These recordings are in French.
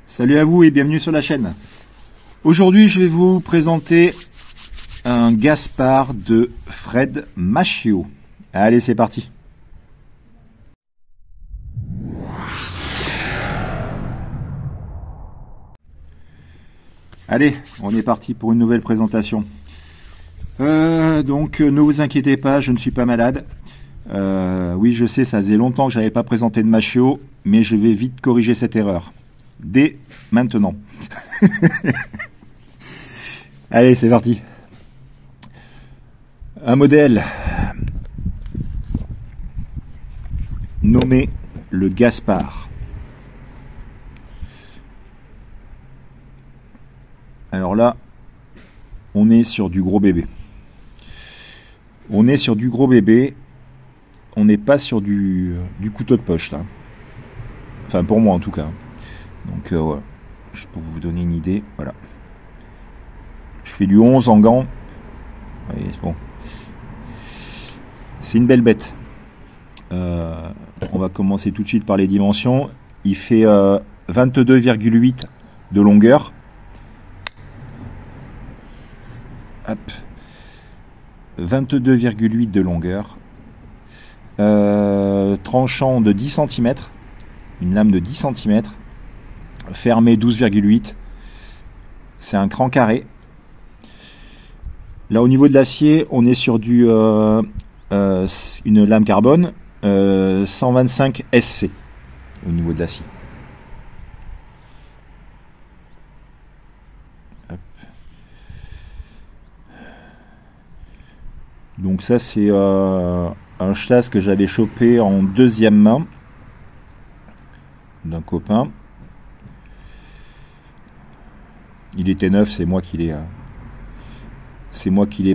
Salut à vous et bienvenue sur la chaîne. Aujourd'hui, je vais vous présenter un Gaspard de Fred Macchio. Allez, c'est parti. Allez, on est parti pour une nouvelle présentation. Donc, ne vous inquiétez pas, je ne suis pas malade. Oui, je sais, ça faisait longtemps que je n'avais pas présenté de Macchio, mais je vais vite corriger cette erreur. Dès maintenant. Allez, c'est parti. Un modèle nommé le Gaspard. Alors là, on est sur du gros bébé. On est sur du gros bébé. On n'est pas sur du couteau de poche là. Enfin, pour moi en tout cas. Donc voilà, juste pour vous donner une idée, voilà. Je fais du 11 en gants. Oui, c'est bon. C'est une belle bête. On va commencer tout de suite par les dimensions. Il fait 22,8 de longueur. Hop. 22,8 de longueur. Tranchant de 10 cm. Une lame de 10 cm. Fermé 12,8. C'est un cran carré. Là au niveau de l'acier, on est sur une lame carbone 125 SC au niveau de l'acier. Donc ça c'est un chasse que j'avais chopé en deuxième main d'un copain. Il était neuf, c'est moi qui l'ai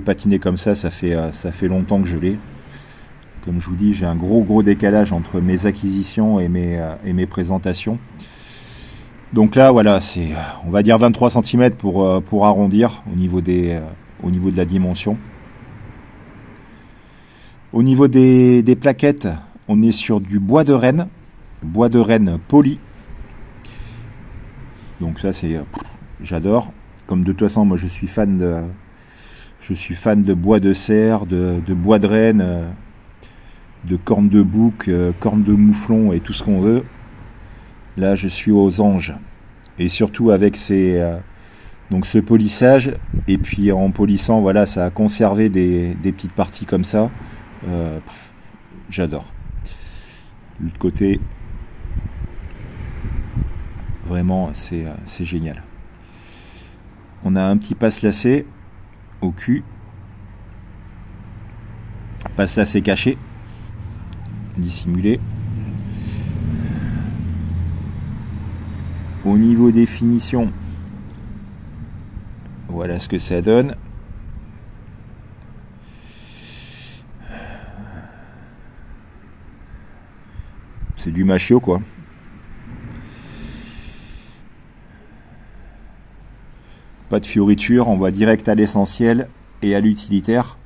patiné comme ça. Ça fait longtemps que je l'ai. Comme je vous dis, j'ai un gros décalage entre mes acquisitions et mes présentations. Donc là, voilà, c'est, on va dire 23 cm pour arrondir au niveau de la dimension. Au niveau des plaquettes, on est sur du bois de Rennes poli. Donc ça, c'est, j'adore. Comme de toute façon, moi, je suis fan de bois de cerf, de bois de Rennes, de cornes de bouc, cornes de mouflon et tout ce qu'on veut. Là, je suis aux anges. Et surtout avec donc ce polissage. Et puis en polissant, voilà, ça a conservé des petites parties comme ça. J'adore. L'autre côté, vraiment, c'est génial. On a un petit passe-lacet au cul. Passe-lacet caché. Dissimulé. Au niveau des finitions, voilà ce que ça donne. C'est du Macchio quoi. Pas de fioriture, on va direct à l'essentiel et à l'utilitaire.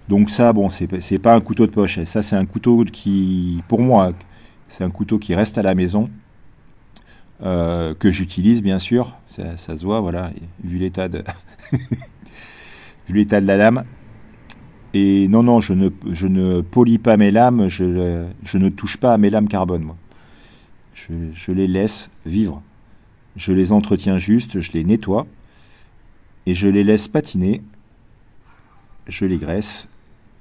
Donc ça, bon, c'est pas un couteau de poche. Ça, c'est un couteau qui, pour moi, c'est un couteau qui reste à la maison, que j'utilise bien sûr. Ça se voit, voilà, vu l'état de, vu l'état de la lame. Et non, je ne polis pas mes lames. Je ne touche pas à mes lames carbone, moi. Je les laisse vivre. Je les entretiens juste, je les nettoie et je les laisse patiner, je les graisse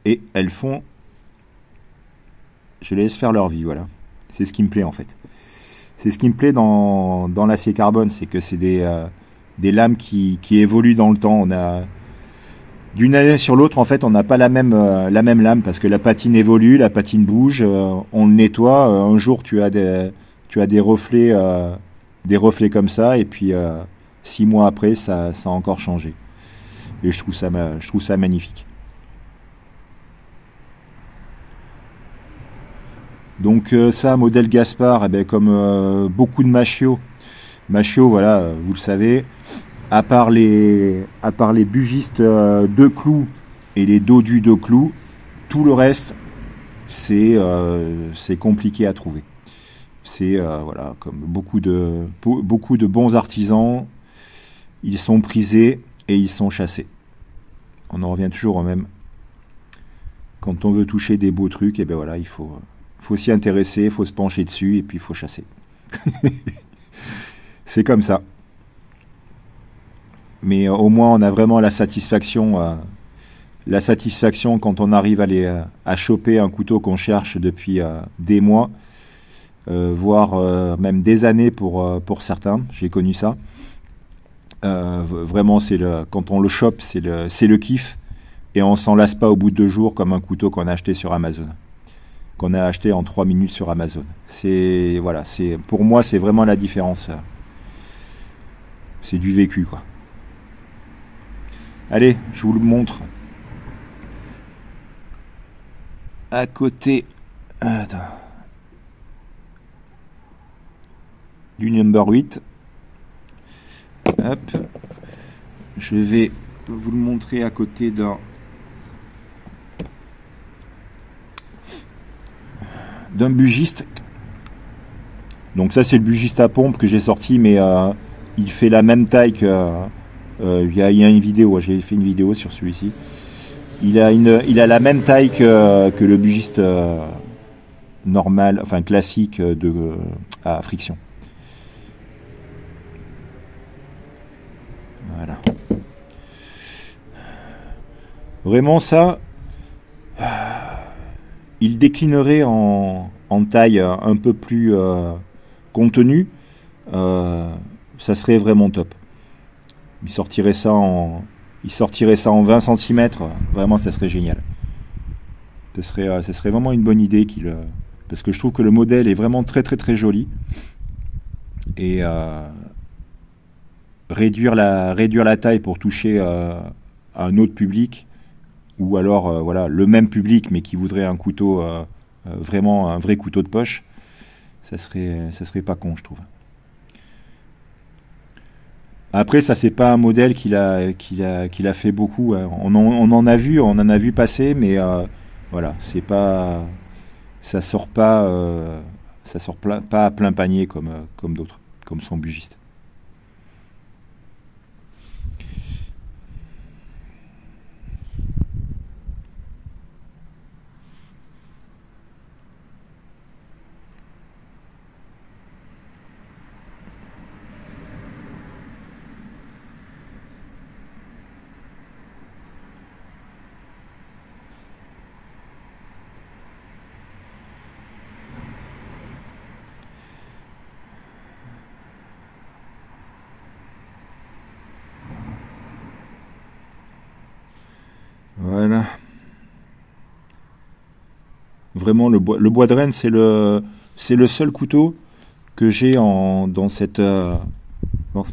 et elles font, je les laisse faire leur vie, voilà. C'est ce qui me plaît en fait. C'est ce qui me plaît dans l'acier carbone, c'est que c'est des lames qui évoluent dans le temps. On a d'une année sur l'autre en fait, on n'a pas la même lame parce que la patine évolue, la patine bouge, on le nettoie. Un jour tu as des reflets. Des reflets comme ça et puis 6 mois après ça a encore changé et je trouve ça magnifique. Donc ça, modèle Gaspard, eh bien, comme beaucoup de Macchio, voilà, vous le savez, à part les bugistes de clous et les dodus de clous, tout le reste, c'est compliqué à trouver. C'est voilà, comme beaucoup de bons artisans, ils sont prisés et ils sont chassés. On en revient toujours au même. Quand on veut toucher des beaux trucs, et ben voilà, il faut s'y intéresser, il faut se pencher dessus et puis il faut chasser. C'est comme ça. Mais au moins on a vraiment la satisfaction quand on arrive à choper un couteau qu'on cherche depuis des mois, voire même des années pour certains. J'ai connu ça. Vraiment, quand on le chope, c'est le kiff, et on s'en lasse pas au bout de 2 jours comme un couteau qu'on a acheté sur Amazon, qu'on a acheté en 3 minutes sur Amazon. Voilà, pour moi, c'est vraiment la différence. C'est du vécu, quoi. Allez, je vous le montre. À côté du number 8. Hop. Je vais vous le montrer à côté d'un bugiste. Donc ça, c'est le bugiste à pompe que j'ai sorti, mais il fait la même taille que... il y a une vidéo, j'ai fait une vidéo sur celui-ci. Il a la même taille que le bugiste normal, enfin classique à friction. Voilà. Vraiment ça, il déclinerait en taille un peu plus contenue, ça serait vraiment top. Il sortirait ça en 20 cm, vraiment ça serait génial. Ça serait vraiment une bonne idée parce que je trouve que le modèle est vraiment très très très joli. Et réduire la taille pour toucher un autre public, ou alors voilà, le même public mais qui voudrait un couteau, vraiment un vrai couteau de poche, ça serait pas con, je trouve. Après, ça c'est pas un modèle qu'il a fait beaucoup. Hein. On en a vu passer, mais voilà, c'est pas, ça sort pas à plein panier comme d'autres, comme son bugiste. Voilà. Vraiment, le bois de Rennes, c'est le seul couteau que j'ai dans ce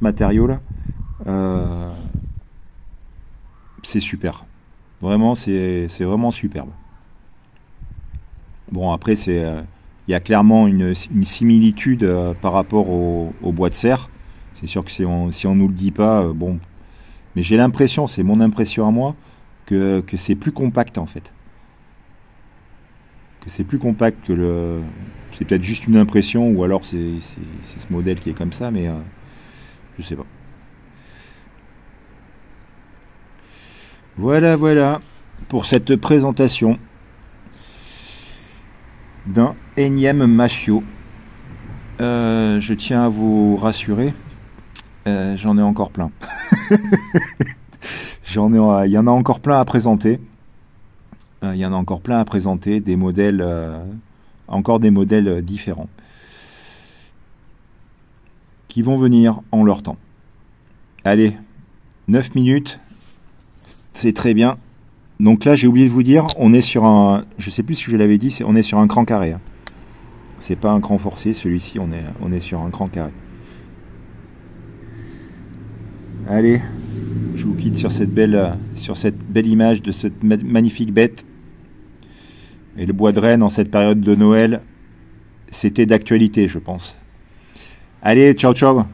matériau-là. C'est super. Vraiment, c'est vraiment superbe. Bon, après, il y a clairement une similitude par rapport au bois de serre. C'est sûr que si on nous le dit pas, bon. Mais j'ai l'impression, c'est mon impression à moi, que c'est plus compact en fait. Que c'est plus compact que c'est peut-être juste une impression, ou alors c'est ce modèle qui est comme ça, mais je sais pas. Voilà pour cette présentation d'un énième Machio. Je tiens à vous rassurer, j'en ai encore plein. Il y en a encore plein à présenter. Des modèles, encore des modèles différents, qui vont venir en leur temps. Allez, 9 minutes, c'est très bien. Donc là, j'ai oublié de vous dire, on est sur un, je sais plus si je l'avais dit, on est sur un cran carré. Hein. C'est pas un cran forcé, celui-ci, on est sur un cran carré. Allez, je vous quitte sur cette belle image de cette magnifique bête. Et le bois de Rennes en cette période de Noël, c'était d'actualité, je pense. Allez, ciao ciao.